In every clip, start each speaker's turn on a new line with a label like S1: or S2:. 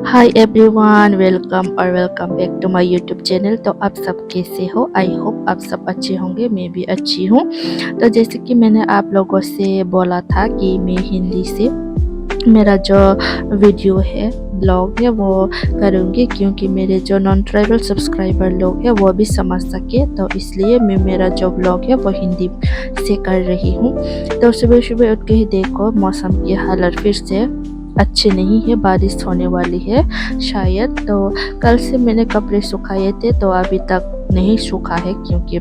S1: Hi everyone, welcome back to my YouTube channel. तो आप सब कैसे हो? आई होप आप सब अच्छे होंगे। मैं भी अच्छी हूँ। तो जैसे कि मैंने आप लोगों से बोला था कि मैं हिंदी से मेरा जो वीडियो है, ब्लॉग है, वो करूँगी, क्योंकि मेरे जो नॉन ट्राइबल सब्सक्राइबर लोग हैं वो भी समझ सके। तो इसलिए मैं मेरा जो ब्लॉग है वो हिंदी से कर रही हूँ। तो सुबह सुबह उठ के ही देखो, मौसम की हालत फिर से अच्छी नहीं है, बारिश होने वाली है शायद। तो कल से मैंने कपड़े सुखाए थे तो अभी तक नहीं सूखा है, क्योंकि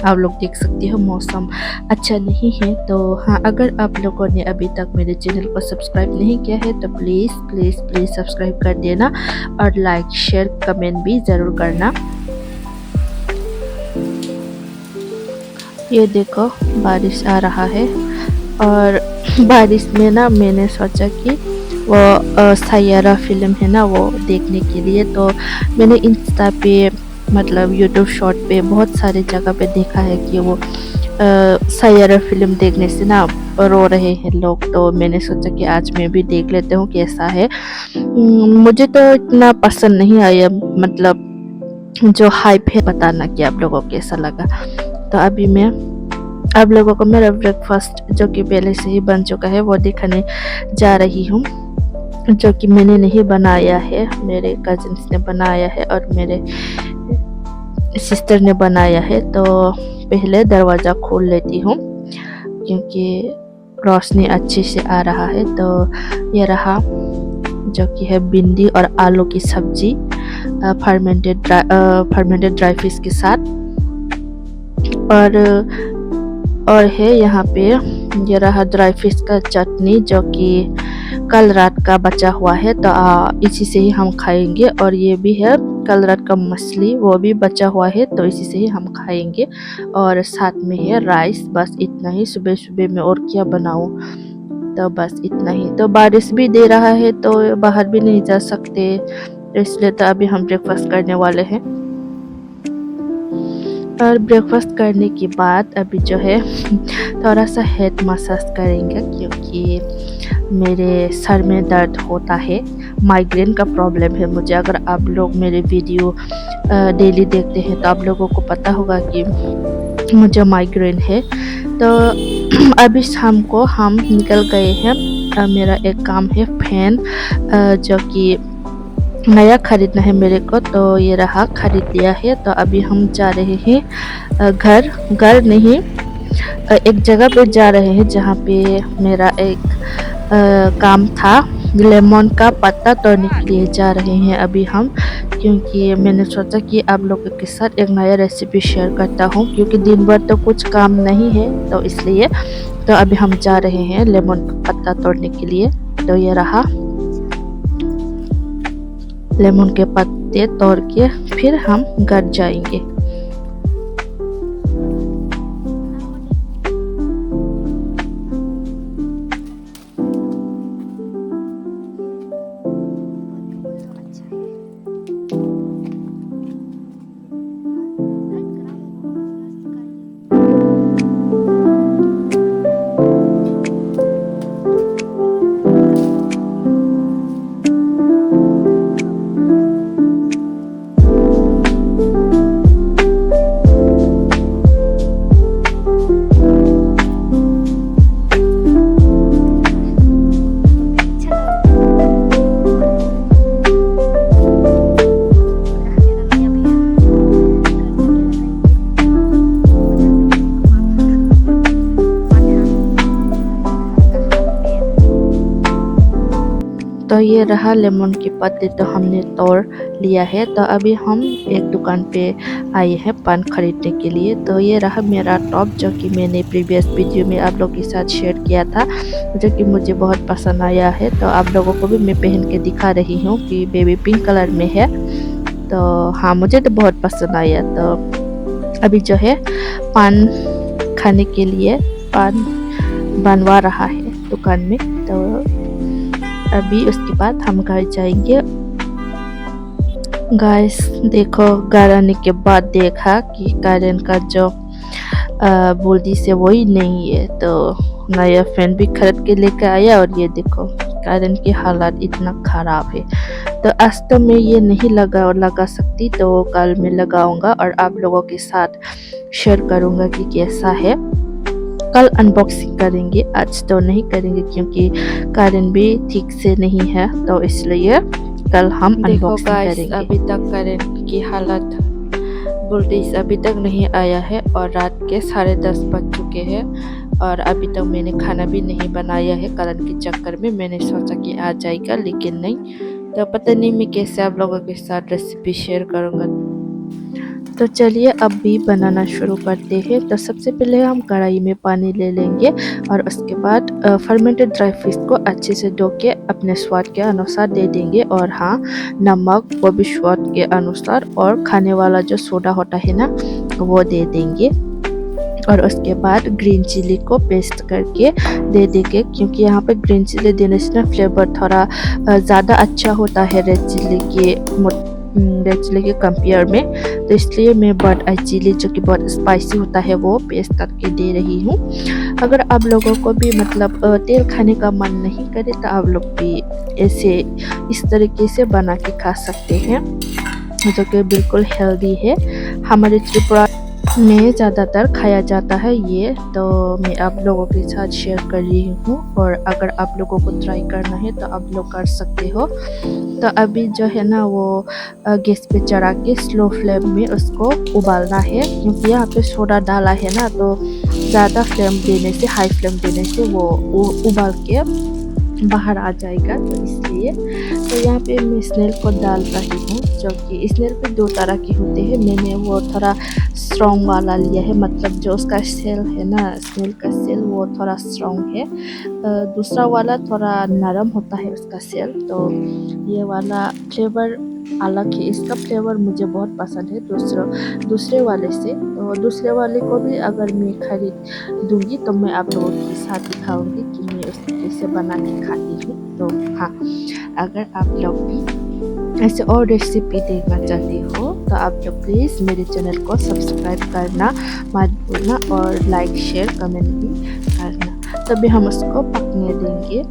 S1: आप लोग देख सकते हो मौसम अच्छा नहीं है। तो हाँ, अगर आप लोगों ने अभी तक मेरे चैनल को सब्सक्राइब नहीं किया है तो प्लीज़ प्लीज़ प्लीज़ सब्सक्राइब कर देना, और लाइक शेयर कमेंट भी ज़रूर करना। ये देखो, बारिश आ रहा है, और बारिश में ना मैंने सोचा कि वो सैयारा फिल्म है ना, वो देखने के लिए। तो मैंने इंस्टा पे, मतलब यूट्यूब शॉर्ट पे, बहुत सारे जगह पे देखा है कि वो सैयारा फिल्म देखने से ना रो रहे हैं लोग। तो मैंने सोचा कि आज मैं भी देख लेती हूँ कैसा है। मुझे तो इतना पसंद नहीं आया, मतलब जो हाइप है, बताना कि आप लोगों को कैसा लगा। तो अभी मैं आप लोगों को मेरा ब्रेकफास्ट, जो कि पहले से ही बन चुका है, वो दिखाने जा रही हूँ, जो कि मैंने नहीं बनाया है, मेरे कजिन्स ने बनाया है और मेरे सिस्टर ने बनाया है। तो पहले दरवाज़ा खोल लेती हूँ, क्योंकि रोशनी अच्छे से आ रहा है। तो ये रहा, जो कि है भिंडी और आलू की सब्जी, फर्मेंटेड ड्राई फिश के साथ। और है यहाँ पे, ये रहा ड्राई फिश का चटनी, जो कि कल रात का बचा हुआ है। तो इसी से ही हम खाएंगे। और ये भी है कल रात का मछली, वो भी बचा हुआ है, तो इसी से ही हम खाएंगे। और साथ में है राइस। बस इतना ही सुबह सुबह में, और क्या बनाऊँ? तो बस इतना ही। तो बारिश भी दे रहा है तो बाहर भी नहीं जा सकते, तो इसलिए तो अभी हम ब्रेकफास्ट करने वाले हैं। और ब्रेकफास्ट करने के बाद अभी जो है थोड़ा सा हेड मसाज करेंगे, क्योंकि मेरे सर में दर्द होता है। माइग्रेन का प्रॉब्लम है मुझे। अगर आप लोग मेरे वीडियो डेली देखते हैं तो आप लोगों को पता होगा कि मुझे माइग्रेन है। तो अभी शाम को हम निकल गए हैं। मेरा एक काम है फैन, जो कि नया खरीदना है मेरे को। तो ये रहा, खरीद लिया है। तो अभी हम जा रहे हैं घर नहीं, एक जगह पे जा रहे हैं जहाँ पे मेरा एक काम था। लेमन का पत्ता तोड़ने के लिए जा रहे हैं अभी हम, क्योंकि मैंने सोचा कि आप लोगों के साथ एक नया रेसिपी शेयर करता हूँ, क्योंकि दिन भर तो कुछ काम नहीं है, तो इसलिए। तो अभी हम जा रहे हैं लेमन का पत्ता तोड़ने के लिए। तो ये रहा, लेमन के पत्ते तोड़ के फिर हम घर जाएंगे। तो ये रहा लेमन के पत्ते, तो हमने तोड़ लिया है। तो अभी हम एक दुकान पे आए हैं पान खरीदने के लिए। तो ये रहा मेरा टॉप, जो कि मैंने प्रीवियस वीडियो में आप लोगों के साथ शेयर किया था, जो कि मुझे बहुत पसंद आया है। तो आप लोगों को भी मैं पहन के दिखा रही हूँ कि बेबी पिंक कलर में है। तो हाँ, मुझे तो बहुत पसंद आया। तो अभी जो है पान खाने के लिए पान बनवा रहा है दुकान में। तो अभी उसके बाद हम घर जाएंगे। गाइस देखो, घर आने के बाद देखा कि गार्डन का जो बोलती से वही नहीं है, तो नया फैन भी खरीद के लेकर आया और ये देखो कारण की हालत इतना ख़राब है। तो आज तो मैं ये नहीं लगा सकती, तो कल मैं लगाऊंगा और आप लोगों के साथ शेयर करूंगा कि कैसा है। कल अनबॉक्सिंग करेंगे, आज तो नहीं करेंगे क्योंकि कारण भी ठीक से नहीं है, तो इसलिए कल हम अनबॉक्सिंग करेंगे। अभी तक कारण की हालत वोल्टेज अभी तक नहीं आया है और रात के 10:30 बज चुके हैं और अभी तक मैंने खाना भी नहीं बनाया है। कारण के चक्कर में मैंने सोचा कि आ जाएगा, लेकिन नहीं। तो पता नहीं मैं कैसे आप लोगों के साथ रेसिपी शेयर करूँगा। तो चलिए अब भी बनाना शुरू करते हैं। तो सबसे पहले हम कढ़ाई में पानी ले लेंगे और उसके बाद फर्मेंटेड ड्राई फिश को अच्छे से धो के अपने स्वाद के अनुसार दे देंगे। और हाँ, नमक वो भी स्वाद के अनुसार, और खाने वाला जो सोडा होता है ना वो दे देंगे। और उसके बाद ग्रीन चिली को पेस्ट करके दे देंगे, क्योंकि यहाँ पे ग्रीन चिली देने से ना फ्लेवर थोड़ा ज़्यादा अच्छा होता है रेड चिली के कंपेयर में। तो इसलिए मैं बट आई चिली जो कि बहुत स्पाइसी होता है वो पेस्ट करके दे रही हूँ। अगर आप लोगों को भी मतलब तेल खाने का मन नहीं करे तो आप लोग भी ऐसे इस तरीके से बना के खा सकते हैं, जो कि बिल्कुल हेल्दी है। हमारे त्रिपुरा में ज़्यादातर खाया जाता है ये, तो मैं आप लोगों के साथ शेयर कर रही हूँ। और अगर आप लोगों को ट्राई करना है तो आप लोग कर सकते हो। तो अभी जो है ना वो गैस पे चढ़ा के स्लो फ्लेम में उसको उबालना है, क्योंकि यहाँ पे सोडा डाला है ना, तो ज़्यादा फ्लेम देने से, हाई फ्लेम देने से वो उबाल के बाहर आ जाएगा। तो इसलिए तो यहाँ पे मैं स्नेल को डाल रही हूँ, जो कि स्नेल पे 2 तरह के होते हैं। मैंने वो थोड़ा स्ट्रॉन्ग वाला लिया है, मतलब जो उसका सेल है ना, स्नेल का सेल वो थोड़ा स्ट्रॉन्ग है। दूसरा वाला थोड़ा नरम होता है उसका सेल। तो ये वाला फ्लेवर अलग है, इसका फ्लेवर मुझे बहुत पसंद है दूसरे वाले से। तो दूसरे वाले को भी अगर मैं खरीद दूँगी तो मैं आप लोगों के साथ दिखाऊँगी कि मैं उसको कैसे बना के खाती हूँ। तो हाँ, अगर आप लोग भी ऐसे और रेसिपी देखना चाहते हो तो आप लोग प्लीज़ मेरे चैनल को सब्सक्राइब करना मत भूलना और लाइक शेयर कमेंट भी करना। तभी हम उसको पकने देंगे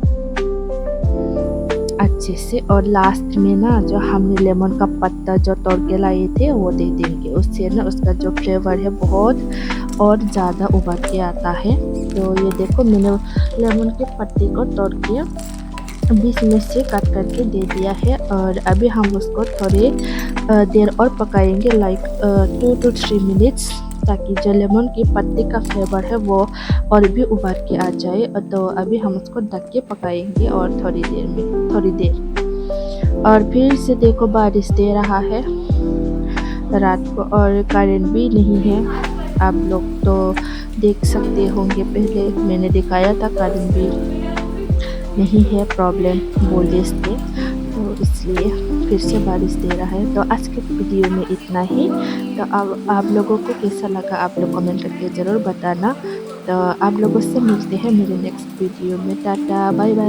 S1: अच्छे से। और लास्ट में ना जो हमने लेमन का पत्ता जो तोड़ के लाए थे वो दे देंगे, उससे ना उसका जो फ्लेवर है बहुत और ज़्यादा उभर के आता है। तो ये देखो मैंने लेमन के पत्ते को तोड़ के बीच में से कट करके दे दिया है। और अभी हम उसको थोड़ी देर और पकाएंगे, लाइक 2 to 3 मिनट्स, ताकि जो लेमन के पत्ते का फ्लेवर है वो और भी उभर के आ जाए। तो अभी हम उसको ढक के पकाएंगे और थोड़ी देर। और फिर से देखो बारिश दे रहा है रात को और करंट भी नहीं है। आप लोग तो देख सकते होंगे, पहले मैंने दिखाया था करंट भी नहीं है, प्रॉब्लम वोल्टेज पे, तो इसलिए फिर से बारिश दे रहा है। तो आज के वीडियो में इतना ही। तो अब आप लोगों को कैसा लगा आप लोग कमेंट करके ज़रूर बताना। तो आप लोगों से मिलते हैं मेरे नेक्स्ट वीडियो में। Tata bye bye.